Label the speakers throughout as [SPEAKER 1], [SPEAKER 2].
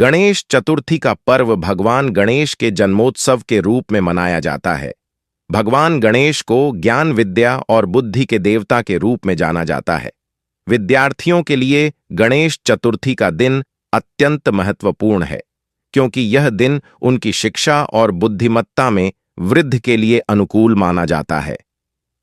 [SPEAKER 1] गणेश चतुर्थी का पर्व भगवान गणेश के जन्मोत्सव के रूप में मनाया जाता है। भगवान गणेश को ज्ञान, विद्या और बुद्धि के देवता के रूप में जाना जाता है। विद्यार्थियों के लिए गणेश चतुर्थी का दिन अत्यंत महत्वपूर्ण है, क्योंकि यह दिन उनकी शिक्षा और बुद्धिमत्ता में वृद्धि के लिए अनुकूल माना जाता है।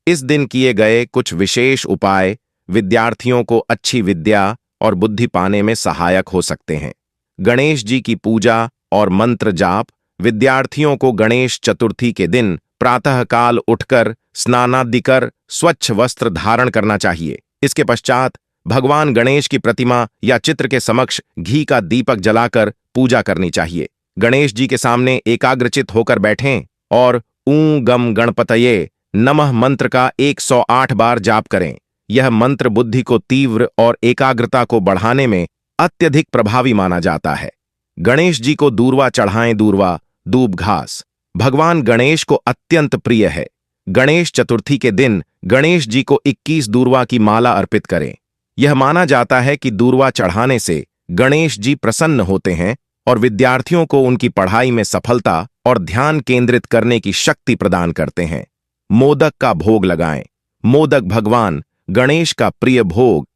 [SPEAKER 1] इस दिन किए गए कुछ विशेष उपाय विद्यार्थियों को अच्छी विद्या और बुद्धि पाने में सहायक हो सकते हैं। गणेश जी की पूजा और मंत्र जाप। विद्यार्थियों को गणेश चतुर्थी के दिन प्रातःकाल उठकर स्नानादि कर स्वच्छ वस्त्र धारण करना चाहिए। इसके पश्चात भगवान गणेश की प्रतिमा या चित्र के समक्ष घी का दीपक जलाकर पूजा करनी चाहिए। गणेश जी के सामने एकाग्रचित होकर बैठें और ऊं गम गणपतये नमः मंत्र का 108 बार जाप करें। यह मंत्र बुद्धि को तीव्र और एकाग्रता को बढ़ाने में अत्यधिक प्रभावी माना जाता है। गणेश जी को दूर्वा चढ़ाएं। दूर्वा दूब घास भगवान गणेश को अत्यंत प्रिय है। गणेश चतुर्थी के दिन गणेश जी को 21 दूर्वा की माला अर्पित करें। यह माना जाता है कि दूर्वा चढ़ाने से गणेश जी प्रसन्न होते हैं और विद्यार्थियों को उनकी पढ़ाई में सफलता और ध्यान केंद्रित करने की शक्ति प्रदान करते हैं। मोदक का भोग लगाएं। मोदक भगवान गणेश का प्रिय भोग।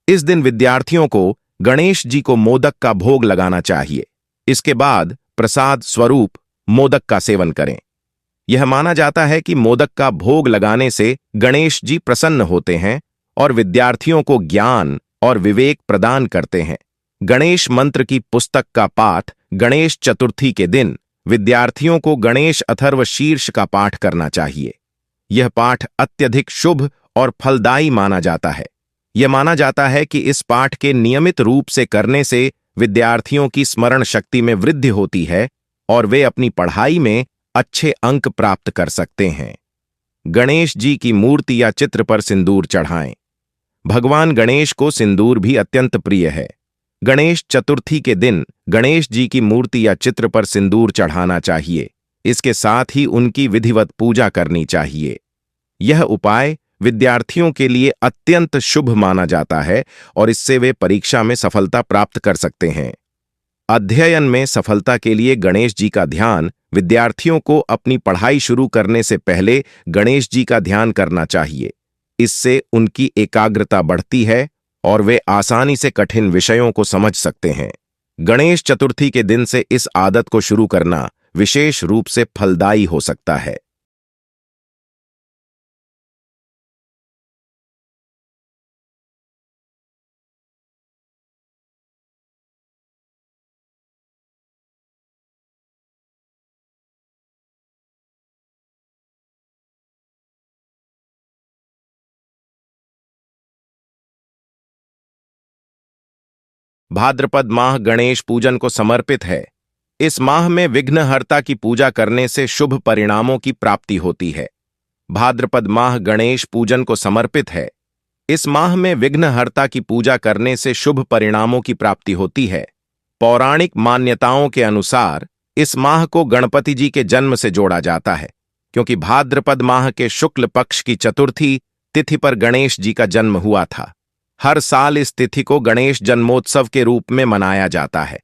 [SPEAKER 1] इस दिन विद्यार्थियों को गणेश जी को मोदक का भोग लगाना चाहिए। इसके बाद प्रसाद स्वरूप मोदक का सेवन करें। यह माना जाता है कि मोदक का भोग लगाने से गणेश जी प्रसन्न होते हैं और विद्यार्थियों को ज्ञान और विवेक प्रदान करते हैं। गणेश मंत्र की पुस्तक का पाठ। गणेश चतुर्थी के दिन विद्यार्थियों को गणेश अथर्व शीर्ष का पाठ करना चाहिए। यह पाठ अत्यधिक शुभ और फलदायी माना जाता है। यह माना जाता है कि इस पाठ के नियमित रूप से करने से विद्यार्थियों की स्मरण शक्ति में वृद्धि होती है और वे अपनी पढ़ाई में अच्छे अंक प्राप्त कर सकते हैं। गणेश जी की मूर्ति या चित्र पर सिंदूर चढ़ाएं। भगवान गणेश को सिंदूर भी अत्यंत प्रिय है। गणेश चतुर्थी के दिन गणेश जी की मूर्ति या चित्र पर सिंदूर चढ़ाना चाहिए। इसके साथ ही उनकी विधिवत पूजा करनी चाहिए। यह उपाय विद्यार्थियों के लिए अत्यंत शुभ माना जाता है और इससे वे परीक्षा में सफलता प्राप्त कर सकते हैं। अध्ययन में सफलता के लिए गणेश जी का ध्यान। विद्यार्थियों को अपनी पढ़ाई शुरू करने से पहले गणेश जी का ध्यान करना चाहिए। इससे उनकी एकाग्रता बढ़ती है और वे आसानी से कठिन विषयों को समझ सकते हैं। गणेश चतुर्थी के दिन से इस आदत को शुरू करना विशेष रूप से फलदायी हो सकता है। भाद्रपद माह गणेश पूजन को समर्पित है। इस माह में विघ्नहर्ता की पूजा करने से शुभ परिणामों की प्राप्ति होती है। भाद्रपद माह गणेश पूजन को समर्पित है। इस माह में विघ्नहर्ता की पूजा करने से शुभ परिणामों की प्राप्ति होती है। पौराणिक मान्यताओं के अनुसार इस माह को गणपति जी के जन्म से जोड़ा जाता है, क्योंकि भाद्रपद माह के शुक्ल पक्ष की चतुर्थी तिथि पर गणेश जी का जन्म हुआ था। हर साल इस तिथि को गणेश जन्मोत्सव के रूप में मनाया जाता है।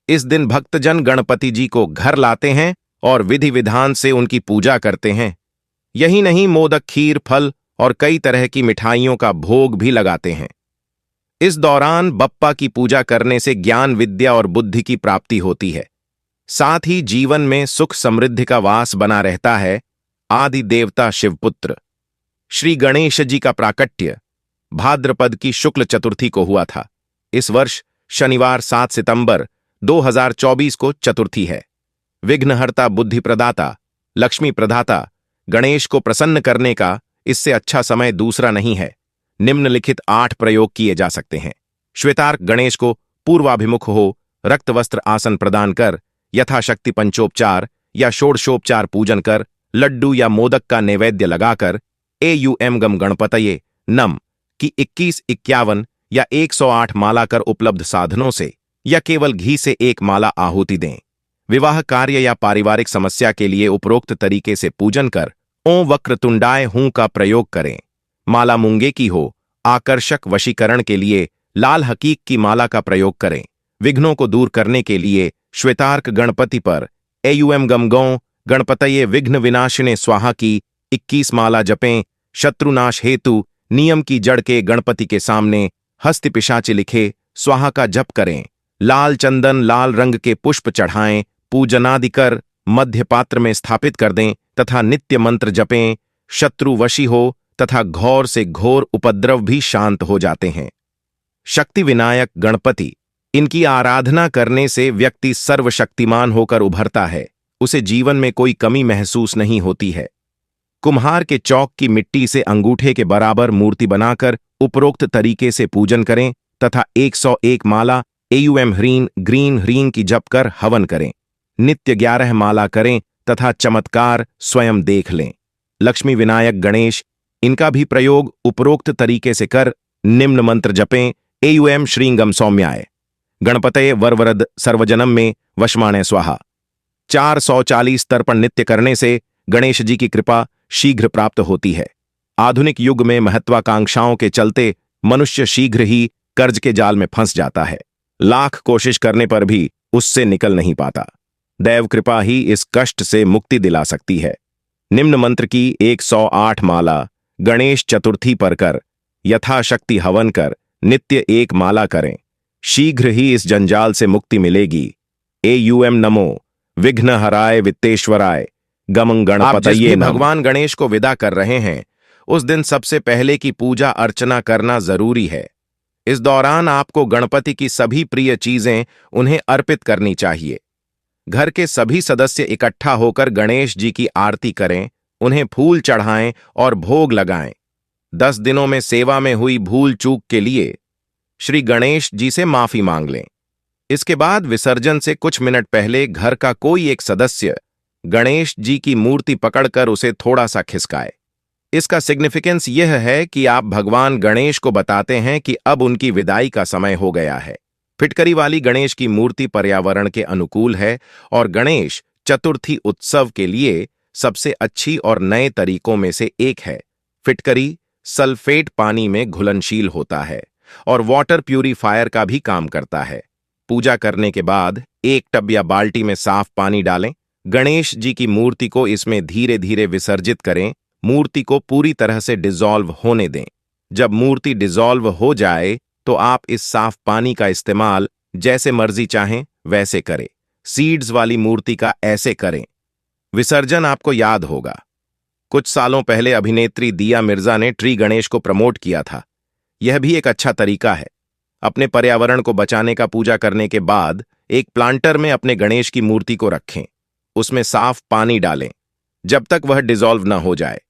[SPEAKER 1] इस दिन भक्तजन गणपति जी को घर लाते हैं और विधि विधान से उनकी पूजा करते हैं। यही नहीं, मोदक, खीर, फल और कई तरह की मिठाइयों का भोग भी लगाते हैं। इस दौरान बप्पा की पूजा करने से ज्ञान, विद्या और बुद्धि की प्राप्ति होती है। साथ ही जीवन में सुख समृद्धि का वास बना रहता है। आदि देवता शिवपुत्र श्री गणेश जी का प्राकट्य भाद्रपद की शुक्ल चतुर्थी को हुआ था। इस वर्ष शनिवार 7 सितंबर 2024 को चतुर्थी है। विघ्नहर्ता, बुद्धि प्रदाता, लक्ष्मी प्रदाता गणेश को प्रसन्न करने का इससे अच्छा समय दूसरा नहीं है। निम्नलिखित 8 प्रयोग किए जा सकते हैं। श्वेतार्क गणेश को पूर्वाभिमुख हो रक्त वस्त्र आसन प्रदान कर यथाशक्ति पंचोपचार या षोडशोपचार पूजन कर लड्डू या मोदक का नैवेद्य लगाकर एयूएम गम गणपतये नम की 21, 51 या 108 माला कर उपलब्ध साधनों से या केवल घी से 1 माला आहुति दें। विवाह कार्य या पारिवारिक समस्या के लिए उपरोक्त तरीके से पूजन कर ओं वक्रतुंडाय हूं का प्रयोग करें। माला मूंगे की हो, आकर्षक वशीकरण के लिए लाल हकीक की माला का प्रयोग करें। विघ्नों को दूर करने के लिए श्वेतार्क गणपति पर एयुएम गम गौ गणपतये विघ्न विनाशिने स्वाहा की 21 माला जपें। शत्रुनाश हेतु नियम की जड़ के गणपति के सामने हस्त पिशाच लिखे स्वाहा का जप करें। लाल चंदन लाल रंग के पुष्प चढ़ाएं, पूजनादि कर मध्य पात्र में स्थापित कर दें तथा नित्य मंत्र जपें। शत्रु वशी हो तथा घोर से घोर उपद्रव भी शांत हो जाते हैं। शक्ति विनायक गणपति, इनकी आराधना करने से व्यक्ति सर्वशक्तिमान होकर उभरता है, उसे जीवन में कोई कमी महसूस नहीं होती है। कुम्हार के चौक की मिट्टी से अंगूठे के बराबर मूर्ति बनाकर उपरोक्त तरीके से पूजन करें तथा 101 माला एयुएम ह्रीं ग्रीन ह्रीं की जप कर हवन करें। नित्य 11 माला करें तथा चमत्कार स्वयं देख लें। लक्ष्मी विनायक गणेश, इनका भी प्रयोग उपरोक्त तरीके से कर निम्न मंत्र जपें। एयुएम श्रींगम सौम्याय गणपतये वरवरद सर्वजनम में वशमाणे स्वाहा। 440 तर्पण नित्य करने से गणेश जी की कृपा शीघ्र प्राप्त होती है। आधुनिक युग में महत्वाकांक्षाओं के चलते मनुष्य शीघ्र ही कर्ज के जाल में फंस जाता है। लाख कोशिश करने पर भी उससे निकल नहीं पाता। दैव कृपा ही इस कष्ट से मुक्ति दिला सकती है। निम्न मंत्र की 108 माला गणेश चतुर्थी पर कर यथाशक्ति हवन कर नित्य 1 माला करें। शीघ्र ही इस जंजाल से मुक्ति मिलेगी। एयुएम नमो विघ्नहराय वित्तेश्वराय गमं गणपतये नमः। भगवान गणेश को विदा कर रहे हैं, उस दिन सबसे पहले की पूजा अर्चना करना जरूरी है। इस दौरान आपको गणपति की सभी प्रिय चीजें उन्हें अर्पित करनी चाहिए। घर के सभी सदस्य इकट्ठा होकर गणेश जी की आरती करें, उन्हें फूल चढ़ाएं और भोग लगाएं। 10 दिनों में सेवा में हुई भूल चूक के लिए श्री गणेश जी से माफी मांग लें। इसके बाद विसर्जन से कुछ मिनट पहले घर का कोई एक सदस्य गणेश जी की मूर्ति पकड़कर उसे थोड़ा सा खिसकाए। इसका सिग्निफिकेंस यह है कि आप भगवान गणेश को बताते हैं कि अब उनकी विदाई का समय हो गया है। फिटकरी वाली गणेश की मूर्ति पर्यावरण के अनुकूल है और गणेश चतुर्थी उत्सव के लिए सबसे अच्छी और नए तरीकों में से एक है। फिटकरी सल्फेट पानी में घुलनशील होता है और वाटर प्यूरीफायर का भी काम करता है। पूजा करने के बाद एक टब या बाल्टी में साफ पानी डालें। गणेश जी की मूर्ति को इसमें धीरे धीरे विसर्जित करें। मूर्ति को पूरी तरह से डिसॉल्व होने दें। जब मूर्ति डिसॉल्व हो जाए तो आप इस साफ पानी का इस्तेमाल जैसे मर्जी चाहें वैसे करें। सीड्स वाली मूर्ति का ऐसे करें। विसर्जन आपको याद होगा, कुछ सालों पहले अभिनेत्री दिया मिर्जा ने ट्री गणेश को प्रमोट किया था। यह भी एक अच्छा तरीका है। अपने पर्यावरण को बचाने का पूजा करने के बाद एक प्लांटर में अपने गणेश की मूर्ति को रखें। उसमें साफ पानी डालें जब तक वह डिसॉल्व न हो जाए।